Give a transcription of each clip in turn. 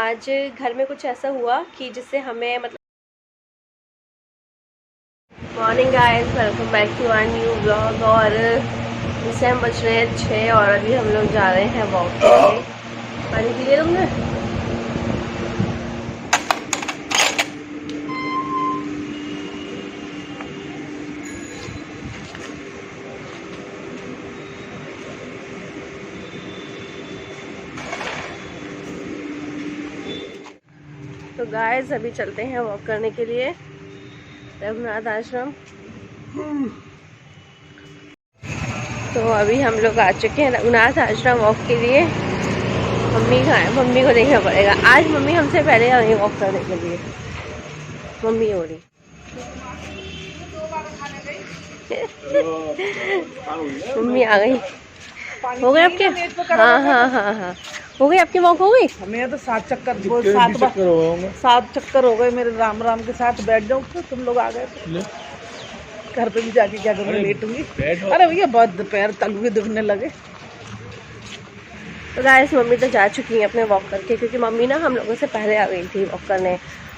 आज घर में कुछ ऐसा हुआ कि जिससे हमें मतलब morning guys, welcome back to our new blog. और इस टाइम बज रहे हैं 6 और अभी हम लोग जा रहे हैं वॉक के लिए। पानी पी लिया तुमने? तो गाइस अभी चलते हैं वॉक करने के लिए रघुनाथ आश्रम। तो अभी हम लोग आ चुके हैं रघुनाथ आश्रम वॉक के लिए। मम्मी कहाँ है? मम्मी को देखना पड़ेगा। आज मम्मी हमसे पहले आ गई वॉक करने के लिए। मम्मी हो रही मम्मी आ गई। हो गए आपके? हाँ हाँ हाँ हाँ हो गई आपकी वॉक? हो गई। मेरे तो 7 चक्कर 7 चक्कर हो गए मेरे। राम राम के साथ बैठ जाओ तो तुम लोग आ गए तो घर पे भी जाके क्या करूँगी, लेटूंगी। अरे भैया बहुत पैर तलवे दुखने लगे। तो गाइस मम्मी तो जा चुकी हैं अपने वॉक करके, क्योंकि मम्मी ना हम लोगों से पहले आ गई थी वॉक करने।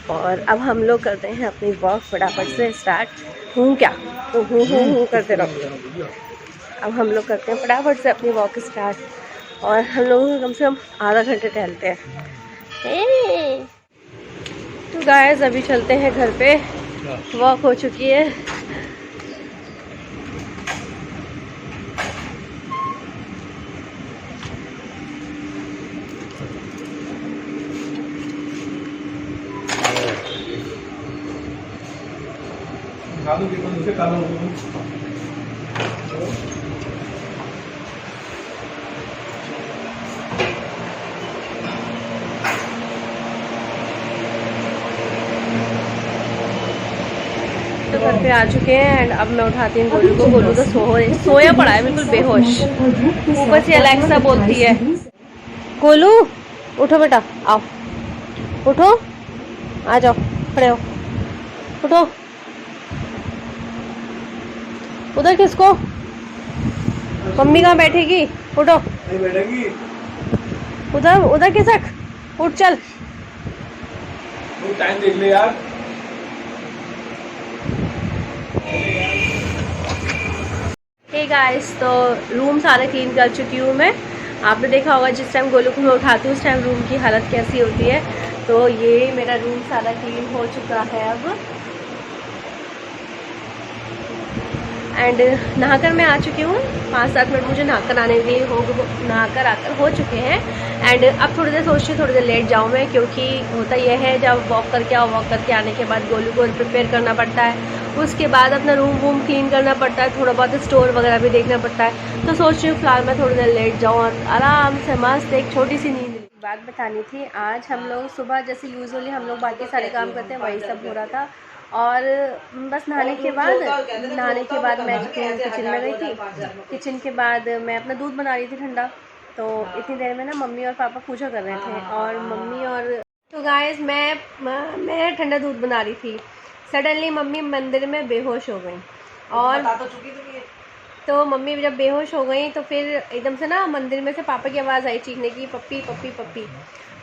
और अब हम लोग करते हैं अपनी वॉक फटाफट से स्टार्ट। हूँ क्या तो हूँ करते रहो। अब हम लोग करते हैं फटाफट से अपनी वॉक स्टार्ट। और हम लोग कम से कम आधा घंटे टहलते हैं। तो गाइस अभी चलते हैं घर पे। वॉक हो चुकी है। तो घर पे आ चुके हैं एंड अब मैं उठाती हूँ गोलू को। गोलू तो सोया पड़ा है बिल्कुल बेहोश। ऊपर से अलेक्सा बोलती है, गोलू उठो बेटा, आओ उठो, आ जाओ, खड़े हो, उठो। उधर किसको? मम्मी कहाँ बैठेगी? उठो। नहीं बैठेगी। उधर उधर किसक, उठ चल। टाइम देख ले यार। हे गाइस, तो रूम सारा क्लीन कर चुकी हूँ मैं। आपने देखा होगा जिस टाइम गोलू को मैं उठाती हूँ उस टाइम रूम की हालत कैसी होती है। तो ये मेरा रूम सारा क्लीन हो चुका है अब। एंड नहाकर मैं आ चुकी हूँ। 5-7 मिनट मुझे नहाकर आने के लिए नहाकर आकर हो चुके हैं। एंड अब थोड़ी देर सोच रही हूँ थोड़ी देर लेट जाऊँ मैं, क्योंकि होता यह है जब वॉक करके आओ, वॉक करके आने के बाद गोलू को प्रिपेयर करना पड़ता है। उसके बाद अपना रूम वूम क्लीन करना पड़ता है, थोड़ा बहुत स्टोर वगैरह भी देखना पड़ता है। तो सोच रही हूँ फिलहाल मैं थोड़ी देर लेट जाऊँ और आराम से मस्त एक छोटी सी नींद। बात बतानी थी, आज हम लोग सुबह जैसे यूजुअली हम लोग बाकी सारे काम करते हैं वही सब हो रहा था। और बस नहाने के बाद मैं किचन में गई थी। किचन के बाद मैं अपना दूध बना रही थी ठंडा। तो इतनी देर में ना मम्मी और पापा पूजा कर रहे थे और मम्मी और तो गाइस मैं ठंडा दूध बना रही थी। सडनली मम्मी मंदिर में बेहोश हो गई। और तो मम्मी जब बेहोश हो गई तो फिर एकदम से ना मंदिर में से पापा की आवाज़ आई चीखने की, पप्पी पप्पी पप्पी।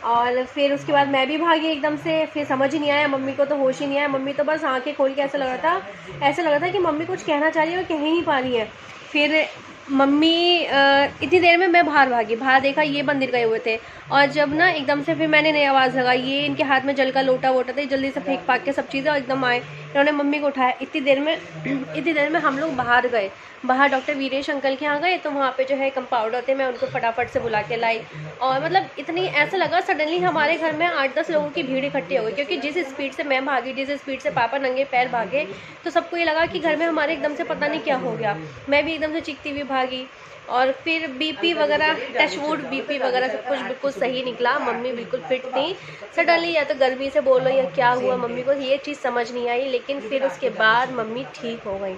और फिर उसके बाद मैं भी भागी एकदम से। फिर समझ ही नहीं आया, मम्मी को तो होश ही नहीं आया। मम्मी तो बस आंखें खोल के ऐसा लग रहा था कि मम्मी कुछ कहना चाह रही है और कह ही नहीं पा रही है। फिर मम्मी इतनी देर में मैं बाहर भागी, बाहर देखा ये मंदिर गए हुए थे। और जब ना एकदम से फिर मैंने नई आवाज़ लगाई, ये इनके हाथ में जल का लोटा वोटा था, जल्दी से फेंक फाक के सब चीज़ें और एकदम आए। इन्होंने मम्मी को उठाया। इतनी देर में हम लोग बाहर गए। बाहर डॉक्टर वीरेश अंकल के यहाँ गए। तो वहाँ पे जो है कंपाउंडर थे, मैं उनको फटाफट से बुला के लाई। और मतलब इतनी ऐसा लगा सडनली हमारे घर में 8-10 लोगों की भीड़ इकट्ठी हो गई, क्योंकि जिस स्पीड से मैं भागी, जिस स्पीड से पापा नंगे पैर भागे, तो सबको ये लगा कि घर में हमारे एकदम से पता नहीं क्या हो गया। मैं भी एकदम से चीखती हुई भागी। और फिर बीपी वगैरह, टचवुड बीपी वगैरह सब कुछ बिल्कुल सही निकला। मम्मी बिल्कुल फिट थी। सडनली या तो गर्मी से बोलो या क्या हुआ, मम्मी को ये चीज़ समझ नहीं आई। लेकिन फिर उसके बाद मम्मी ठीक हो गई।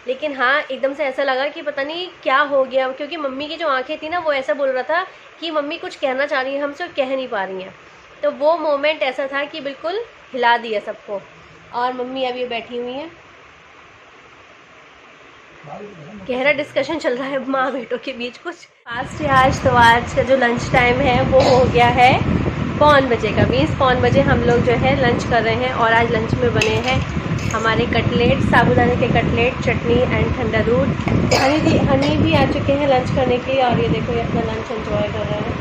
लेकिन हाँ, एकदम से ऐसा लगा कि पता नहीं क्या हो गया, क्योंकि मम्मी की जो आंखें थी ना वो ऐसा बोल रहा था कि मम्मी कुछ कहना चाह रही है हमसे और कह नहीं पा रही हैं। तो वो मोमेंट ऐसा था कि बिल्कुल हिला दिया सबको। और मम्मी अभी बैठी हुई हैं, गहरा डिस्कशन चल रहा है माँ बेटों के बीच कुछ। फास्ट है आज, तो आज का जो लंच टाइम है वो हो गया है। पौन बजे का, 20 पौन बजे हम लोग जो है लंच कर रहे हैं। और आज लंच में बने हैं हमारे कटलेट, साबूदाने के कटलेट, चटनी एंड ठंडा दूध। हनी भी आ चुके हैं लंच करने के लिए, और ये देखो ये अपना लंच एंजॉय कर रहे हैं।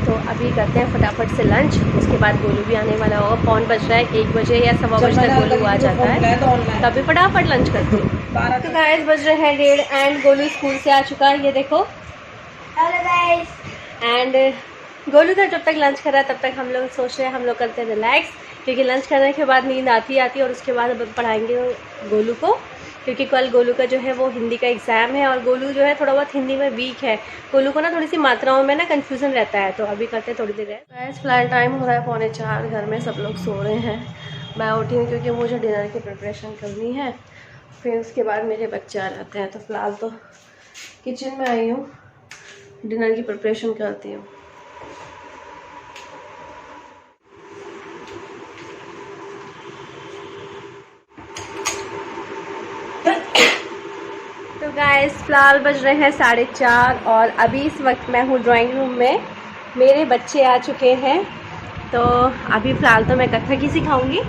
तो अभी करते हैं फटाफट से लंच, उसके बाद गोलू भी आने वाला होगा। पौन बज रहा है, 1 बजे या 1:15 बजे तक गोलू आ जाता है, तभी फटाफट लंच करते हैं। तो गाइस बज रहे हैं 1:30 एंड गोलू स्कूल से आ चुका है, ये देखो। Hello guys. एंड गोलू का जब तक लंच कर रहा है तब तक हम लोग सोच रहे हैं, हम लोग करते हैं रिलैक्स, क्योंकि लंच करने के बाद नींद आती है। और उसके बाद अब पढ़ाएंगे गोलू को, क्योंकि कल गोलू का जो है वो हिंदी का एग्ज़ाम है, और गोलू जो है थोड़ा बहुत हिंदी में वीक है। गोलू को ना थोड़ी सी मात्राओं में ना कन्फ्यूज़न रहता है। तो अभी करते हैं थोड़ी देर है। फिलहाल टाइम हो रहा है 3:45, घर में सब लोग सो रहे हैं। मैं उठी हूँ क्योंकि मुझे डिनर की प्रिपरेशन करनी है, फिर उसके बाद मेरे बच्चे आ जाते हैं। तो फ़िलहाल तो किचन में आई हूँ, डिनर की प्रिपरेशन करती हूँ। तो गाइस फिलहाल बज रहे हैं 4:30, और अभी इस वक्त मैं हूँ ड्राइंग रूम में। मेरे बच्चे आ चुके हैं, तो अभी फ़िलहाल तो मैं कथक ही सिखाऊंगी,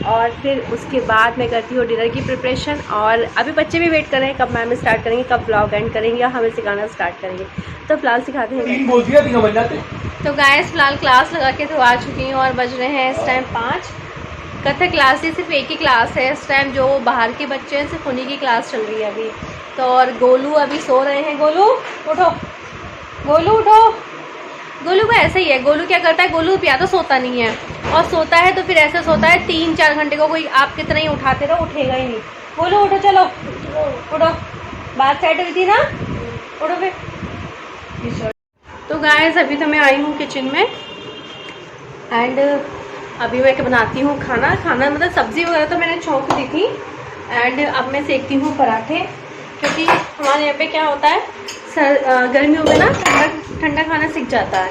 और फिर उसके बाद मैं करती हूँ डिनर की प्रिपरेशन। और अभी बच्चे भी वेट कर रहे हैं कब मैम स्टार्ट करेंगे, कब व्लॉग एंड करेंगे या हमें सिखाना स्टार्ट करेंगे। तो फिलहाल सिखाते हैं। तो गाइस फिलहाल क्लास लगा के तो आ चुकी हूँ, और बज रहे हैं इस टाइम 5। कथक क्लास ही सिर्फ एक ही क्लास है इस टाइम, जो बाहर के बच्चे हैं सिर्फ उन्हीं की क्लास चल रही है अभी। तो और गोलू अभी सो रहे हैं। गोलू उठो, गोलू उठो। गोलू का ऐसा ही है, गोलू क्या करता है, गोलू या तो सोता नहीं है, और सोता है तो फिर ऐसे सोता है 3-4 घंटे को, कोई आप कितना ही उठाते रहो उठेगा ही नहीं। गोलू उठो, चलो उठो, बात सेट हुई थी ना, उठो फिर। तो गाइस अभी तो मैं आई हूँ किचन में, एंड अभी मैं बनाती हूँ खाना मतलब सब्ज़ी वगैरह तो मैंने छौंक दी थी, एंड अब मैं सेकती हूँ पराठे। क्योंकि हमारे यहाँ पे क्या होता है, गर्मियों में ना ठंडा खाना सीख जाता है,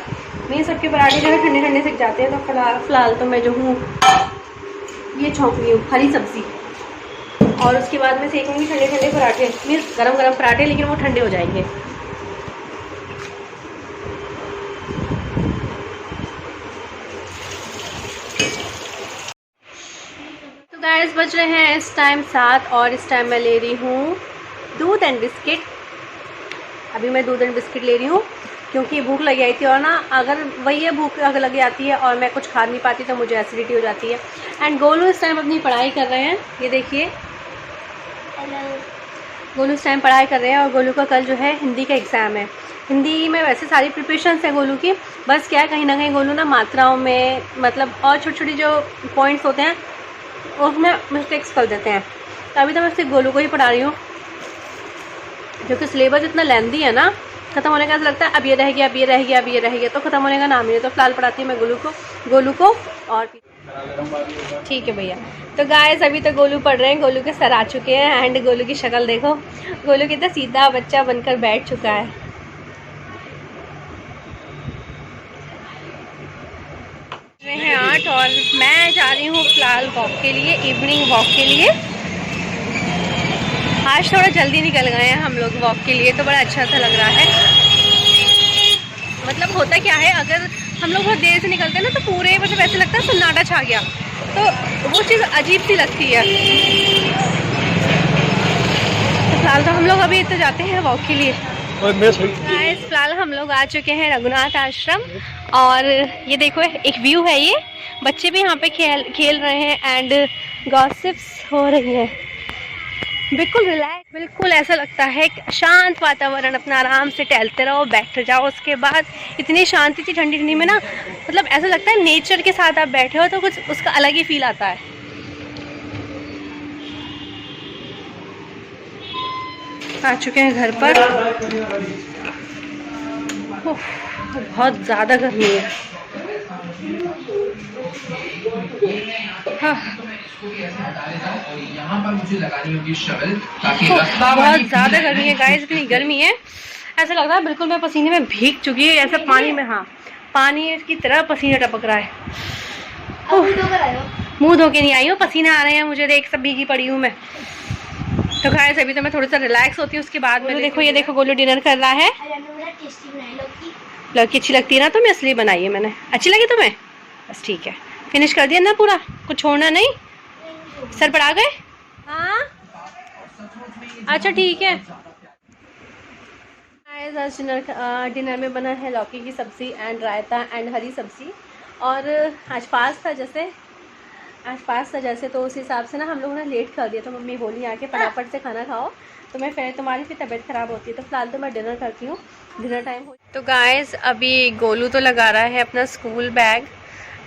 नहीं सबके पराठे जो है ठंडे ठंडे सीख जाते हैं। तो फ़िलहाल तो मैं जो हूँ ये छौंक रही हूँ हरी सब्ज़ी, और उसके बाद मैं सेकूँगी ठंडे ठंडे पराठे, मीन्स गरम गरम पराठे, लेकिन वो ठंडे हो जाएंगे। तो गाइस बज रहे हैं इस टाइम 7, और इस टाइम मैं ले रही हूँ दूध एंड बिस्किट। अभी मैं दूध एंड बिस्किट ले रही हूँ क्योंकि भूख लगी आई थी, और ना अगर वही है भूख अगर लग जाती है और मैं कुछ खा नहीं पाती तो मुझे एसिडिटी हो जाती है। एंड गोलू इस टाइम अपनी पढ़ाई कर रहे हैं, ये देखिए। गोलू इस टाइम पढ़ाई कर रहे हैं, और गोलू का कल जो है हिंदी का एग्ज़ाम है। हिंदी में वैसे सारी प्रिपरेशंस है गोलू की, बस क्या है कहीं ना कहीं गोलू ना मात्राओं में मतलब और छोटी छोटी जो पॉइंट्स होते हैं उसमें मिस्टेक्स कर देते हैं। तो अभी तो मैं सिर्फ गोलू को ही पढ़ा रही हूँ, क्योंकि सिलेबस इतना लेंदी है ना, ख़त्म होने का ऐसा लगता है अब ये रह गया, अब ये रह गया, अब ये रह गया, तो ख़त्म होने का नाम ही नहीं। तो फिलहाल पढ़ाती हूँ मैं गोलू को और ठीक है भैया। तो गाइस अभी तो गोलू पढ़ रहे हैं, गोलू के सर आ चुके हैं, एंड गोलू की शक्ल देखो, गोलू कितना सीधा बच्चा बनकर बैठ चुका है। हैं 8 और मैं जा रही हूँ फिलहाल वॉक के लिए, इवनिंग वॉक के लिए। आज थोड़ा जल्दी निकल गए हैं हम लोग वॉक के लिए, तो बड़ा अच्छा सा लग रहा है। मतलब होता क्या है, अगर हम लोग बहुत देर से निकलते हैं ना तो पूरे मतलब ऐसे लगता है सन्नाटा छा गया, तो वो चीज़ अजीब सी लगती है। तो फिलहाल तो हम लोग अभी तो जाते हैं वॉक के लिए। फिलहाल हम लोग आ चुके हैं रघुनाथ आश्रम, और ये देखो एक व्यू है, ये बच्चे भी यहाँ पे खेल रहे हैं एंड गॉसिप्स हो रही है। बिल्कुल रिलैक्स, बिल्कुल ऐसा लगता है शांत वातावरण, अपना आराम से टहलते रहो, बैठ जाओ। उसके बाद इतनी शांति थी ठंडी ठंडी में ना, मतलब ऐसा लगता है नेचर के साथ आप बैठे हो तो कुछ उसका अलग ही फील आता है। आ चुके हैं घर पर, बहुत ज़्यादा गर्मी है। हाँ। बहुत ज़्यादा गर्मी है गाइस, इतनी गर्मी है ऐसा लग रहा है बिल्कुल मैं पसीने में भीग चुकी है, ऐसा पानी में, हाँ पानी की तरह पसीना टपक रहा है। मुँह धो के नहीं आई हूँ, पसीना आ रहे हैं मुझे, देख सब भीगी पड़ी हूँ मैं। तो गाइस अभी तो मैं थोड़ा सा रिलैक्स होती हूँ, उसके बाद में देखो ये देखो गोलू डिनर कर रहा है। लौकी अच्छी लगती है ना, तो मैं इसलिए बनाई है मैंने। अच्छी लगी तुम्हें? बस ठीक है, फिनिश कर दिया ना पूरा, कुछ छोड़ना नहीं। सर पर आ गए? हाँ अच्छा ठीक है। आज डिनर में बना है लौकी की सब्ज़ी एंड रायता एंड हरी सब्ज़ी। और आज फास्ट था जैसे, तो उस हिसाब से ना हम लोगों ने लेट कर दिया। तो मम्मी बोली आके फटाफट से खाना खाओ, तो मैं फिर तुम्हारी फिर तबीयत ख़राब होती है। तो फिलहाल तो मैं डिनर करती हूँ, डिनर टाइम हो। तो गाइस अभी गोलू तो लगा रहा है अपना स्कूल बैग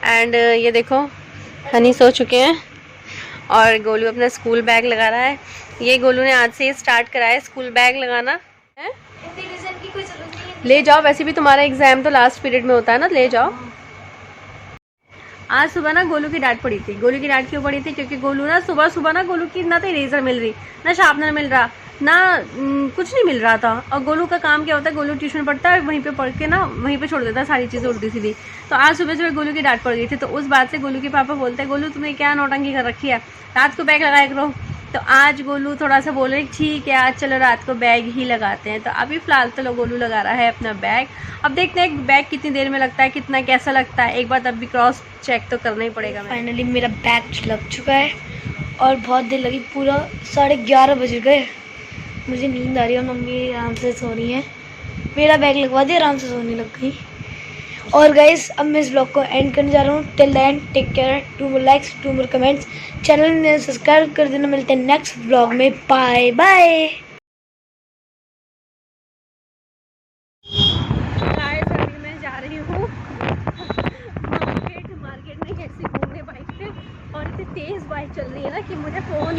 एंड ये देखो हनी सो चुके हैं और गोलू अपना स्कूल बैग लगा रहा है। ये गोलू ने आज से ही स्टार्ट करा है स्कूल बैग लगाना है। ले जाओ, वैसे भी तुम्हारा एग्जाम तो लास्ट पीरियड में होता है ना, ले जाओ। आज सुबह ना गोलू की डांट पड़ी थी। गोलू की डांट क्यों पड़ी थी? क्योंकि गोलू ना सुबह ना गोलू की ना तो इरेजर मिल रही, ना शार्पनर मिल रहा, ना कुछ नहीं मिल रहा था। और गोलू का काम क्या होता है, गोलू ट्यूशन पढ़ता है, वहीं पे पढ़ के ना वहीं पे छोड़ देता है सारी चीज़ें उल्टी सीधी। तो आज सुबह गोलू की डांट पड़ गई थी। तो उस बात से गोलू के पापा बोलते हैं, गोलू तुमने क्या नौटंकी कर रखी है, रात को बैग लगाया करो। तो आज गोलू थोड़ा सा बोल रहे ठीक है आज चलो रात को बैग ही लगाते हैं। तो अभी फ़िलहाल तो गोलू लगा रहा है अपना बैग। अब देखते हैं बैग कितनी देर में लगता है, कितना कैसा लगता है, एक बार तब भी क्रॉस चेक तो करना ही पड़ेगा। फाइनली मेरा बैग लग चुका है और बहुत देर लगी, पूरा 11:30 बज गए। मुझे नींद आ रही है और मम्मी आराम से सो रही है। मेरा बैग लगवा दिया, आराम से सोने लग गई। और गाइस अब मैं इस ब्लॉग को एंड करने जा रहा हूँ। Till then take care, 2 more likes, 2 more comments, channel में सब्सक्राइब कर देना। मिलते हैं नेक्स्ट ब्लॉग में, बाय बाय। अभी मैं जा रही हूँ मार्केट में कैसे घूमने बाइक पे, और इतनी तेज़ बाइक चल रही है ना कि मुझे फ़ोन